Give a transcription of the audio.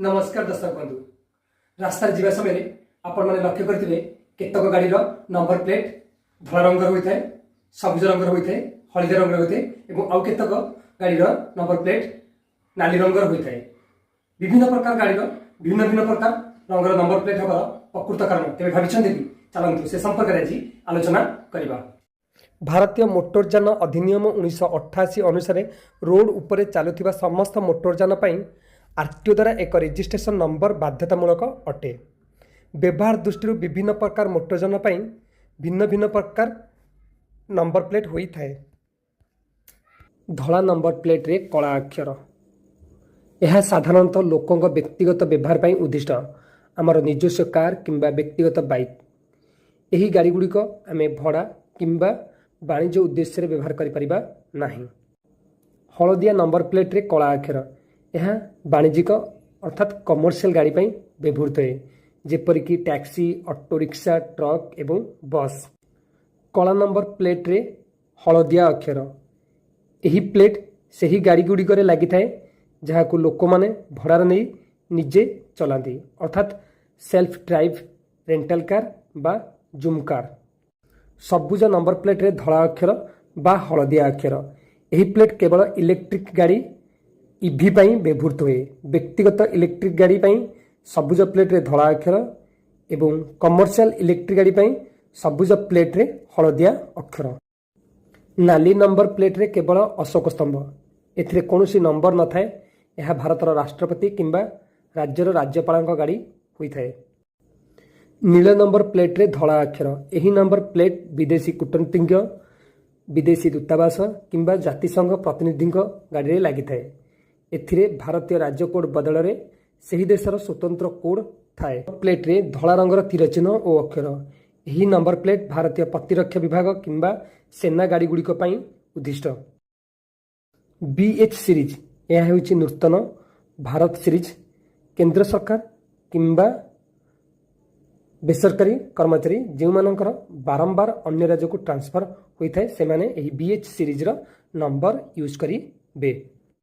नमस्कार दर्शक बंधु रास्ता जीवा समय आपण मैंने लक्ष्य करते केतक गाड़ी नंबर प्लेट धला रंगर होता है, सबुज रंगर होता है, हलदिया रंगर होता है आउ केतक गाड़ी नंबर प्लेट नाली रंगर होता है। विभिन्न प्रकार गाड़ी भिन्न भिन्न प्रकार रंगर नंबर प्लेट हमार प्रकृत कारण तेज भाई चलतु से संपर्क में आज आलोचना करवा। भारतीय मोटरयान अधिनियम 1988 अनुसार रोड उपरे चलुवा समस्त मोटरयान आरटीओ द्वारा एक रजिस्ट्रेशन नंबर बाध्यतामूलक अटे। व्यवहार दृष्टि विभिन्न प्रकार मोटरयान भिन्न भिन्न प्रकार नंबर प्लेट होता है। धला नंबर प्लेट रे कला अक्षर यह साधारणतः लोकों व्यक्तिगत व्यवहार पर उद्दिष्ट। आमर निजस्व कार किंबा व्यक्तिगत बाइक यही गाड़ी गुड़िक आम भड़ा किंबा वाणिज्य उद्देश्य व्यवहार करें। हलदिया नंबर प्लेट रे कला अक्षर यह वाणिज्यिक अर्थात कमर्शियल गाड़ी पर व्यवहृत है, जेपरिक टैक्सी, ऑटो रिक्शा, ट्रक एवं बस। कला नंबर प्लेट रे हलदिया अक्षर यही प्लेट से ही गाड़ी गुड़िक लगी थाए जहाँ को लोक माने भड़ार नहीं निजे चलाती अर्थात सेल्फ ड्राइव रेंटल कार बा जूम कार। सबुज नंबर प्लेट रे धला अक्षर बा हलदिया अक्षर यही प्लेट केवल इलेक्ट्रिक गाड़ी ईवी पाई व्यवहृत हुए। व्यक्तिगत इलेक्ट्रिक गाड़ी पाई सबुज प्लेट रे धला अक्षर एवं कमर्शियल इलेक्ट्रिक गाड़ी पाई सबुज प्लेट रे हलदिया अक्षर। नाली नंबर प्लेट रे केवल अशोक स्तंभ एथिरे कौनसी नंबर न थाए। यह भारतर राष्ट्रपति किंबा राज्यर राज्यपाल गाड़ी होता है। नील नंबर प्लेट रे धला अक्षर यही नंबर प्लेट विदेशी कूटनीतिज्ञ, विदेशी दूतावास किंबा जातिसंघ प्रतिनिधि गाड़ी लगी थाए। एथिरे भारतीय राज्य कोड बदल में सही देशर स्वतंत्र कोड थाए। प्लेट रे धला रंगर तीर चिन्ह और अक्षर यही नंबर प्लेट भारतीय प्रतिरक्षा विभाग किंबा सेना गाड़ी गुड़िक उद्दिष्ट। BH सीरीज यह होची नूतन भारत सीरीज केंद्र सरकार किंबा बेसरकारी कर्मचारी जो मानकर बारंबार अन्य राज्य को ट्रांसफर होता है से माने यही BH series row number use करेंगे।